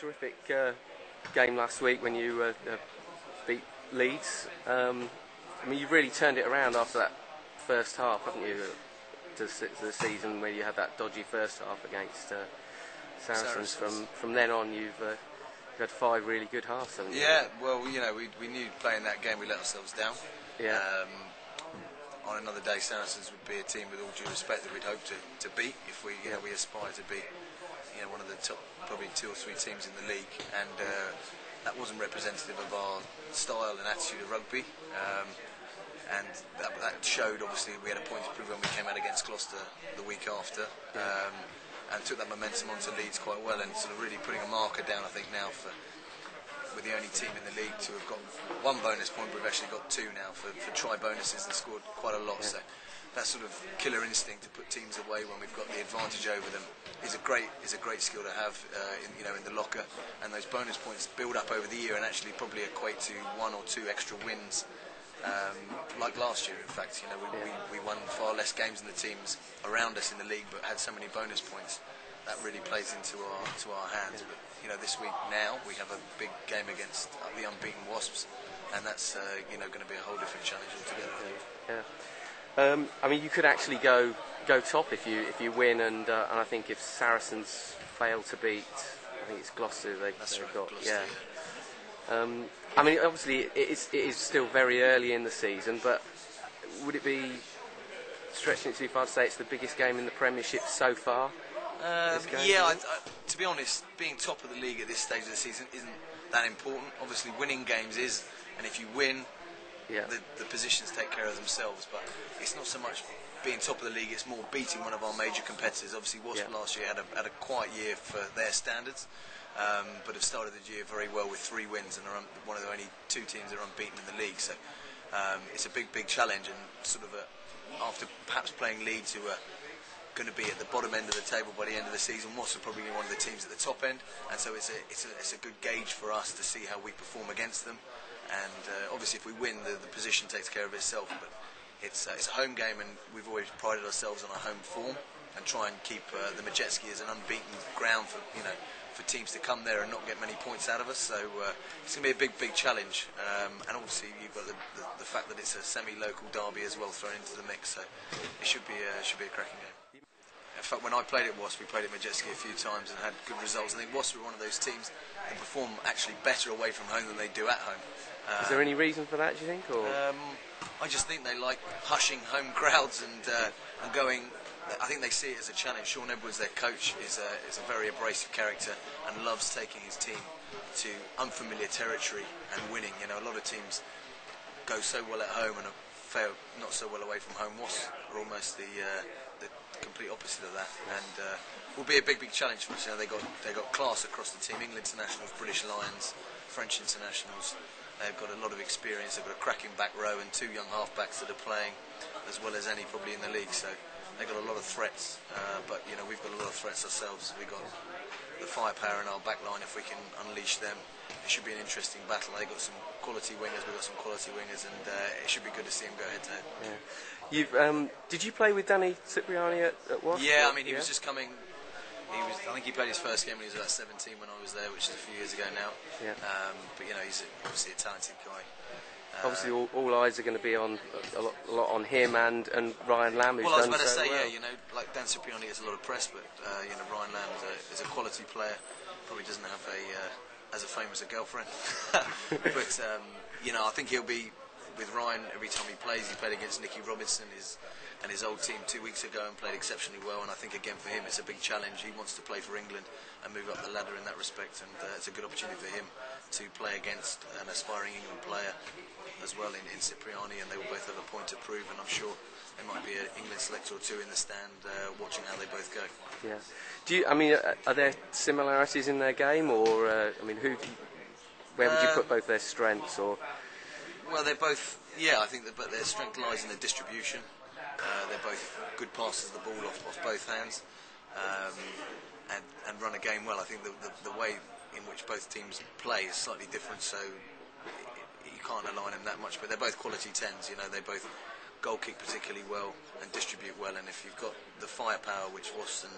Terrific game last week when you beat Leeds. I mean, you've really turned it around after that first half, haven't you? The season where you had that dodgy first half against Saracens. From then on, you've had 5 really good halves, haven't you? Yeah, well, you know, we knew playing that game we let ourselves down. Yeah. On another day, Saracens would be a team, with all due respect, that we'd hope to beat if we aspire to beat one of the top probably 2 or 3 teams in the league, and that wasn't representative of our style and attitude of rugby, and that showed. Obviously we had a point to prove when we came out against Gloucester the week after, and took that momentum onto Leeds quite well, and sort of really putting a marker down, I think, now we're the only team in the league to have got 1 bonus point, but we've actually got 2 now for try bonuses and scored quite a lot. So that sort of killer instinct to put teams away when we've got the advantage over them is a great skill to have in the locker, and those bonus points build up over the year and actually probably equate to 1 or 2 extra wins, like last year. In fact, we won far less games than the teams around us in the league, but had so many bonus points. That really plays into our hands. But this week now we have a big game against the unbeaten Wasps, and that's going to be a whole different challenge altogether. Yeah. I mean, you could actually go top if you win, and I think if Saracens fail to beat, I think it's Gloucester they've got. Gloucester, yeah. I mean, obviously it is still very early in the season, but would it be stretching it too far to say it's the biggest game in the Premiership so far? Yeah, to be honest, being top of the league at this stage of the season isn't that important. Obviously, winning games is, and if you win, the positions take care of themselves. But it's not so much being top of the league; it's more beating one of our major competitors. Obviously, Wasps last year had a quiet year for their standards, but have started the year very well with 3 wins and are one of the only 2 teams that are unbeaten in the league. So it's a big challenge, and sort of after perhaps playing Leeds, who are going to be at the bottom end of the table by the end of the season, Wasps are probably one of the teams at the top end, and so it's a good gauge for us to see how we perform against them. And obviously, if we win, the position takes care of itself. But it's a home game, and we've always prided ourselves on our home form and try and keep the Majetski as an unbeaten ground for teams to come there and not get many points out of us. So it's going to be a big challenge, and obviously you've got the fact that it's a semi-local derby as well thrown into the mix. So it should be a cracking game. In fact, when I played at Wasps, we played at Majetski a few times and had good results. I think Wasps were one of those teams that perform actually better away from home than they do at home. Is there any reason for that, do you think? Or? I just think they like hushing home crowds and going. I think they see it as a challenge. Sean Edwards, their coach, is a very abrasive character and loves taking his team to unfamiliar territory and winning. A lot of teams go so well at home and fail not so well away from home. Wasps are almost the complete opposite of that, and will be a big challenge for us. They got class across the team: England internationals, British Lions, French internationals. They've got a lot of experience. They've got a cracking back row and 2 young halfbacks that are playing as well as any probably in the league. So they've got a lot of threats, but we've got a lot of threats ourselves. We've got the firepower in our back line. If we can unleash them, it should be an interesting battle. They've got some quality wingers, we've got some quality wingers, and it should be good to see them go head to head. Yeah. Did you play with Danny Cipriani at Wasps? Yeah, I mean, he was just coming. I think he played his first game when he was about 17 when I was there, which is a few years ago now. Yeah. But he's obviously a talented guy. Obviously, all eyes are going to be on a lot on him and Ryan Lamb. Well, I was about to say, like Dan Cipriani gets a lot of press, but Ryan Lamb is a quality player. Probably doesn't have as famous a girlfriend, but I think he'll be with Ryan every time he plays. He played against Nicky Robinson and his old team 2 weeks ago and played exceptionally well. And I think again for him it's a big challenge. He wants to play for England and move up the ladder in that respect, and it's a good opportunity for him to play against an aspiring England player as well in Cipriani, and they will both have a point to prove, and I'm sure there might be an England selector or 2 in the stand watching how they both go. Yeah. Are there similarities in their game, or where would you put both their strengths? Or well, they're both. Yeah, I think but their strength lies in the distribution. They're both good passers of the ball off both hands, and run a game well. I think the way in which both teams play is slightly different, so you can't align them that much. But they're both quality 10s. They both goal kick particularly well and distribute well, and if you've got the firepower which Wasps and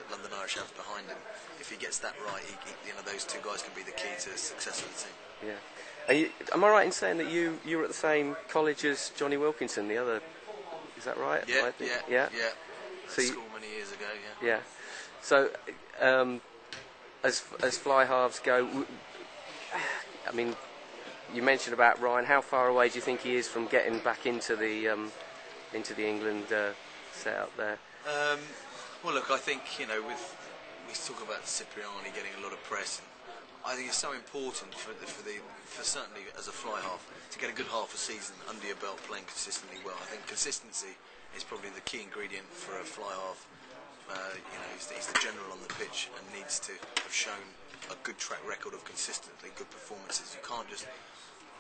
London Irish have behind him, if he gets that right, those two guys can be the key to the success of the team. Yeah. Am I right in saying that you were at the same college as Johnny Wilkinson, the other? Is that right? Yeah. So school many years ago. Yeah. So, as fly halves go, I mean, you mentioned about Ryan. How far away do you think he is from getting back into the England setup there? Well, look, I think we talk about Cipriani getting a lot of press. And I think it's so important for certainly as a fly half to get a good half a season under your belt playing consistently well. I think consistency is probably the key ingredient for a fly half. He's the general on the pitch and needs to have shown a good track record of consistently good performances. You can't just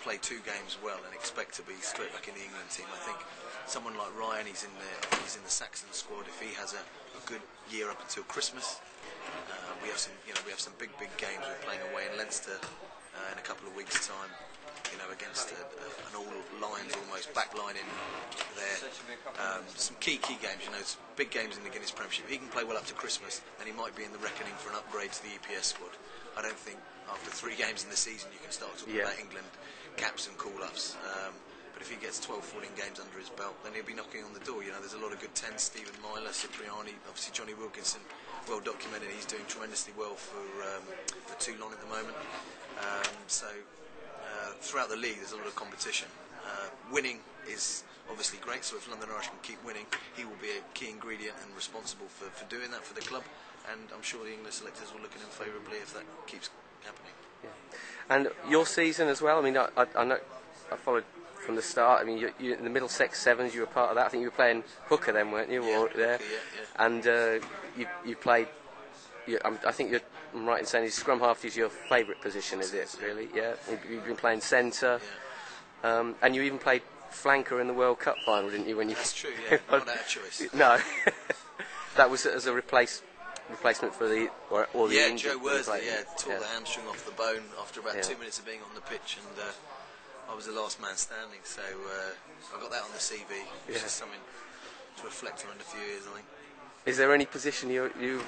play 2 games well and expect to be straight back in the England team. I think someone like Ryan, he's in the Saxon squad. If he has a good year up until Christmas, we have some big games. We're playing away in Leinster in a couple of weeks' time. Against an all Lions almost backline in there. Some key games. Some big games in the Guinness Premiership. He can play well up to Christmas, then he might be in the reckoning for an upgrade to the EPS squad. I don't think after 3 games in the season you can start talking about England caps and call-ups. But if he gets 12, 14 games under his belt, then he'll be knocking on the door. There's a lot of good 10s. Stephen Myler, Cipriani, obviously Johnny Wilkinson, well documented. He's doing tremendously well for Toulon at the moment. Throughout the league, there's a lot of competition. Winning is obviously great, so if London Irish can keep winning, he will be a key ingredient and responsible for doing that for the club. And I'm sure the English selectors will look at him favourably if that keeps happening. Yeah. And your season as well. I mean, I know I followed from the start. I mean, you in the Middlesex Sevens, you were part of that. I think you were playing hooker then, weren't you? Yeah, there. Hooker, yeah. And you played. I think I'm right in saying scrum half is your favourite position, is it? Really? Yeah. You've been playing centre, and you even played flanker in the World Cup final, didn't you? That's true. Yeah. Not out of choice. No. That was as a replacement for the or the Yeah, injured Joe Worsley. Tore Yeah. the hamstring off the bone after about 2 minutes of being on the pitch, and I was the last man standing. So I got that on the CV, which is something to reflect on in a few years, I think. Is there any position you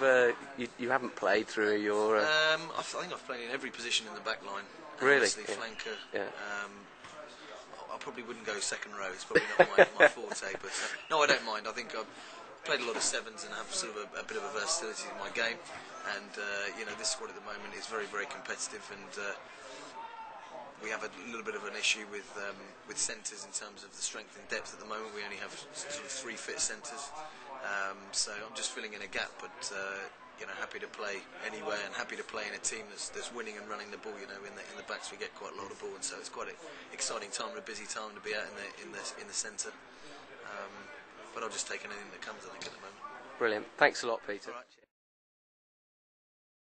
haven't played through your? I think I've played in every position in the back line. Really? Obviously, flanker. Yeah. I probably wouldn't go second row. It's probably not my forte. But no, I don't mind. I think I've played a lot of 7s and have sort of a bit of a versatility in my game. And this squad at the moment is very, very competitive. And we have a little bit of an issue with centres in terms of the strength and depth at the moment. We only have sort of 3 fit centres. So I'm just filling in a gap, but happy to play anywhere and happy to play in a team that's winning and running the ball. In the backs we get quite a lot of ball, and so it's quite an exciting time and a busy time to be out in the centre. But I'll just take anything that comes, I think, at the moment. Brilliant. Thanks a lot, Peter. All right.